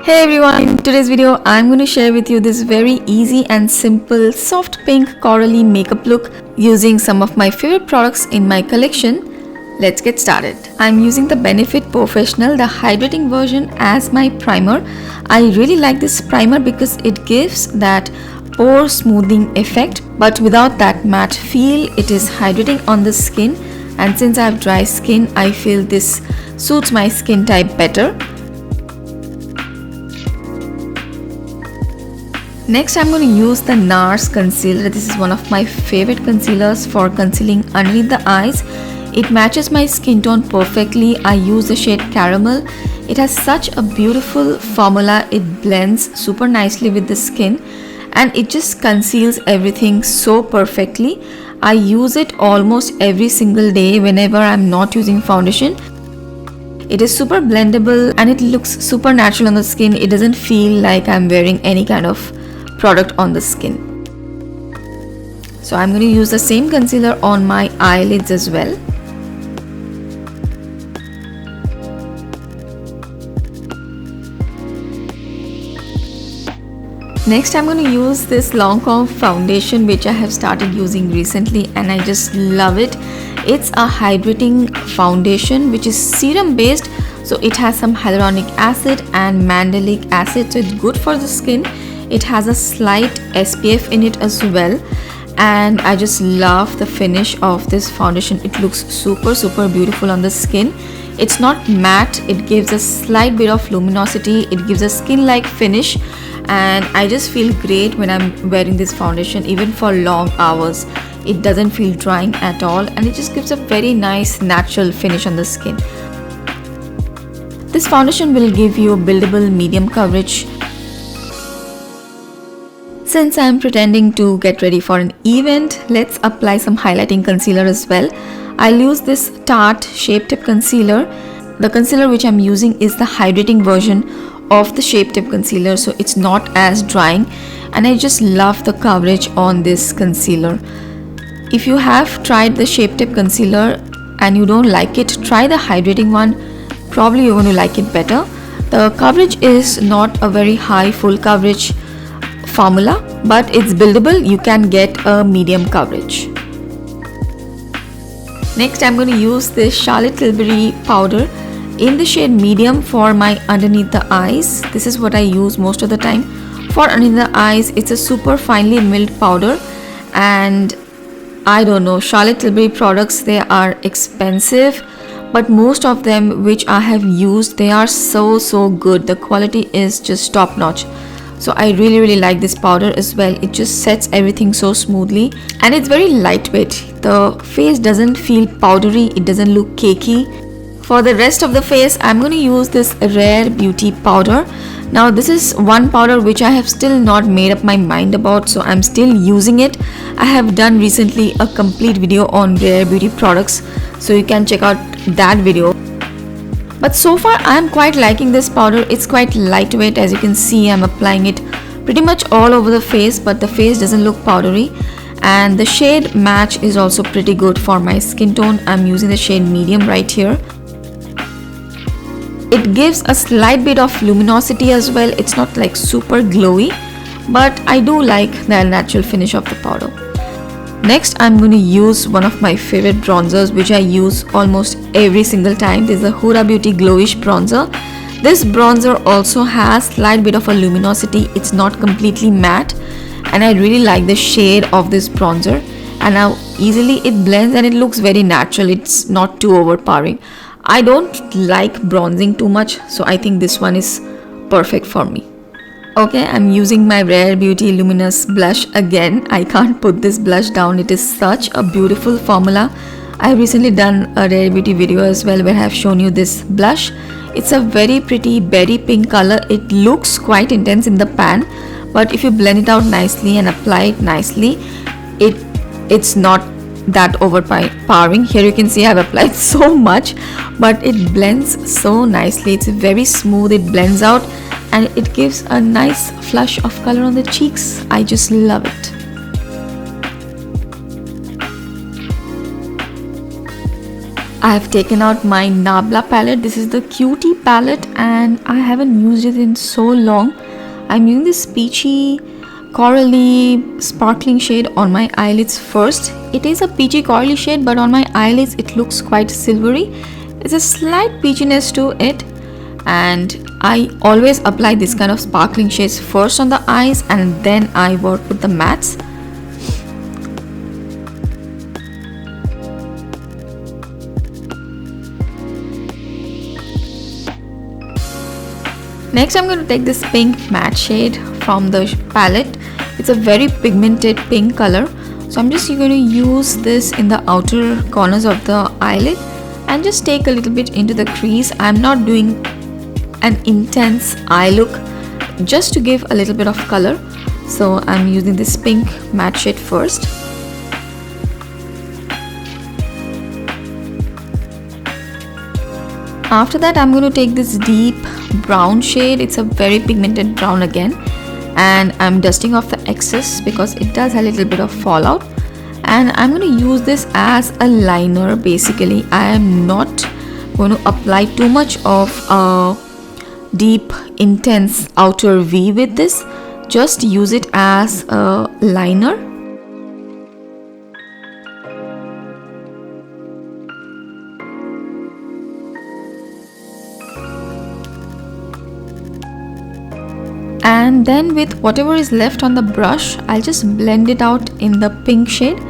Hey everyone, in today's video I'm going to share with you this very easy and simple soft pink corally makeup look using some of my favorite products in my collection. Let's get started. I'm using the Benefit POREfessional, the hydrating version, as my primer. I really like this primer because it gives that pore smoothing effect but without that matte feel. It is hydrating on the skin, and since I have dry skin I feel this suits my skin type better. Next, I'm going to use the NARS concealer. This is one of my favorite concealers for concealing underneath the eyes. It matches my skin tone perfectly. I use the shade Caramel. It has such a beautiful formula. It blends super nicely with the skin and it just conceals everything so perfectly. I use it almost every single day whenever I'm not using foundation. It is super blendable and it looks super natural on the skin. It doesn't feel like I'm wearing any kind of product on the skin. So I'm going to use the same concealer on my eyelids as well. Next, I'm going to use this Lancôme foundation which I have started using recently and I just love it. It's a hydrating foundation which is serum based, so it has some hyaluronic acid and mandelic acid, so it's good for the skin. It has a slight SPF in it as well, and I just love the finish of this foundation. It looks super beautiful on the skin. It's not matte, it gives a slight bit of luminosity, it gives a skin like finish, and I just feel great when I'm wearing this foundation even for long hours. It doesn't feel drying at all and it just gives a very nice natural finish on the skin. This foundation will give you a buildable medium coverage. Since I'm pretending to get ready for an event, let's apply some highlighting concealer as well. I'll use this Tarte Shape Tip Concealer. The concealer which I'm using is the hydrating version of the Shape Tip Concealer, so it's not as drying, and I just love the coverage on this concealer. If you have tried the Shape Tip Concealer and you don't like it, try the hydrating one. Probably you're going to like it better. The coverage is not a very high full coverage formula, but it's buildable. You can get a medium coverage. Next, I'm going to use this Charlotte Tilbury powder in the shade medium for my underneath the eyes. This is what I use most of the time for underneath the eyes. It's a super finely milled powder, and I don't know, Charlotte Tilbury products, they are expensive, but most of them which I have used, they are so good. The quality is just top notch. So I really like this powder as well. It just sets everything so smoothly and it's very lightweight. The face doesn't feel powdery, it doesn't look cakey. For the rest of the face, I'm going to use this Rare Beauty powder. Now this is one powder which I have still not made up my mind about, so I'm still using it. I have done recently a complete video on Rare Beauty products, so you can check out that video. But so far I'm quite liking this powder. It's quite lightweight. As you can see, I'm applying it pretty much all over the face, but the face doesn't look powdery, and the shade match is also pretty good for my skin tone. I'm using the shade medium right here. It gives a slight bit of luminosity as well. It's not like super glowy, but I do like the natural finish of the powder. Next, I'm going to use one of my favorite bronzers which I use almost every single time. This is the Huda Beauty GloWish bronzer. This bronzer also has slight bit of a luminosity. It's not completely matte, and I really like the shade of this bronzer and how easily it blends and it looks very natural. It's not too overpowering. I don't like bronzing too much, so I think this one is perfect for me. Okay, I'm using my Rare Beauty Luminous blush again. I can't put this blush down. It is such a beautiful formula. I've recently done a Rare Beauty video as well where I have shown you this blush. It's a very pretty berry pink color. It looks quite intense in the pan, but if you blend it out nicely and apply it nicely, it's not that overpowering. Here you can see I've applied so much, but it blends so nicely. It's very smooth. It blends out and it gives a nice flush of color on the cheeks. I just love it. I have taken out my Nabla palette. This is the Cutie palette and I haven't used it in so long. I'm using this peachy corally sparkling shade on my eyelids first. It is a peachy corally shade, but on my eyelids it looks quite silvery. There's a slight peachiness to it, and I always apply this kind of sparkling shades first on the eyes and then I work with the mattes. Next I'm going to take this pink matte shade from the palette. It's a very pigmented pink color, so I'm just going to use this in the outer corners of the eyelid and just take a little bit into the crease. I'm not doing an intense eye look, just to give a little bit of color, so I'm using this pink matte shade first. After that I'm going to take this deep brown shade. It's a very pigmented brown again, and I'm dusting off the excess because it does have a little bit of fallout, and I'm going to use this as a liner. Basically I am not going to apply too much of a deep intense outer V with this, just use it as a liner. And then with whatever is left on the brush, I'll just blend it out in the pink shade.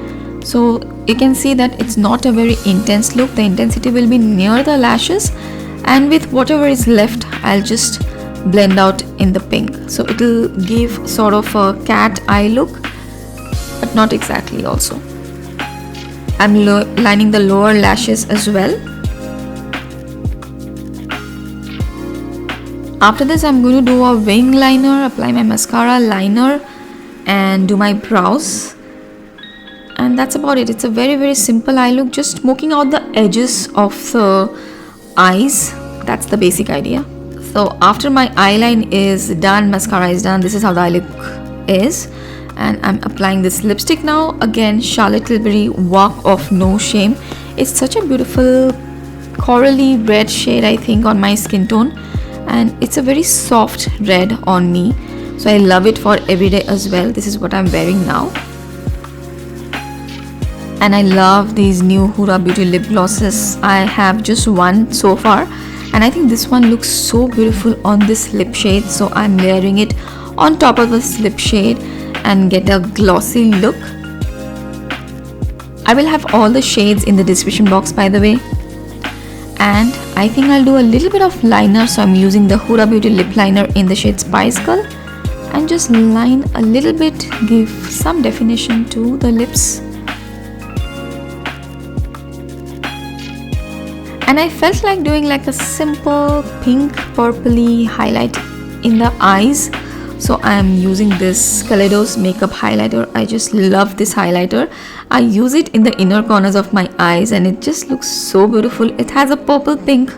So you can see that it's not a very intense look. The intensity will be near the lashes, and with whatever is left I'll just blend out in the pink. So it will give sort of a cat eye look, but not exactly also. I'm lining the lower lashes as well. After this I'm going to do a wing liner, apply my mascara, liner, and do my brows, and that's about it. It's a very simple eye look, just smoking out the edges of the eyes. That's the basic idea. So after my eyeline is done, mascara is done, this is how the eye look is, and I'm applying this lipstick now. Again, Charlotte Tilbury Walk of No Shame. It's such a beautiful corally red shade, I think, on my skin tone, and it's a very soft red on me, so I love it for everyday as well. This is what I'm wearing now, and I love these new Huda Beauty lip glosses. I have just one so far, and I think this one looks so beautiful on this lip shade, so I'm layering it on top of this lip shade and get a glossy look. I will have all the shades in the description box, by the way. And I think I'll do a little bit of liner, so I'm using the Huda Beauty lip liner in the shade Spice Girl, and just line a little bit, give some definition to the lips. And I felt like doing like a simple pink purpley highlight in the eyes, so I am using this Kaleidos makeup highlighter. I just love this highlighter. I use it in the inner corners of my eyes and it just looks so beautiful. It has a purple pink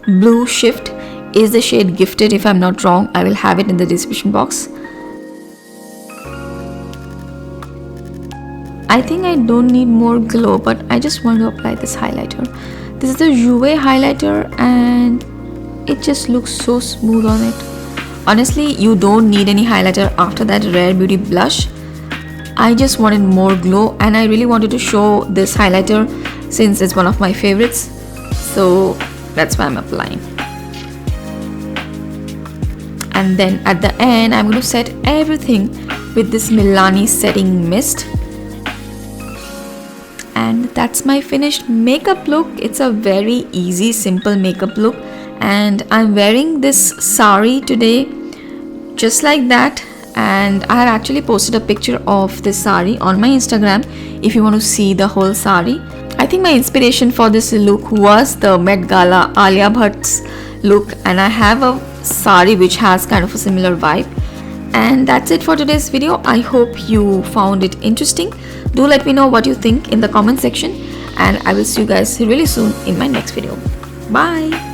blue shift, is the shade Gifted if I'm not wrong. I will have it in the description box. I think I don't need more glow, but I just want to apply this highlighter. This is the Jouer highlighter and it just looks so smooth on it. Honestly, you don't need any highlighter after that Rare Beauty blush. I just wanted more glow and I really wanted to show this highlighter since it's one of my favorites. So that's why I'm applying. And then at the end, I'm going to set everything with this Milani setting mist. And that's my finished makeup look. It's a very easy, simple makeup look. And I'm wearing this sari today just like that, and I have actually posted a picture of this sari on my Instagram if you want to see the whole sari. I think my inspiration for this look was the Met Gala Alia Bhat's look, and I have a sari which has kind of a similar vibe. And that's it for today's video. I hope you found it interesting. Do let me know what you think in the comment section, and I will see you guys really soon in my next video. Bye.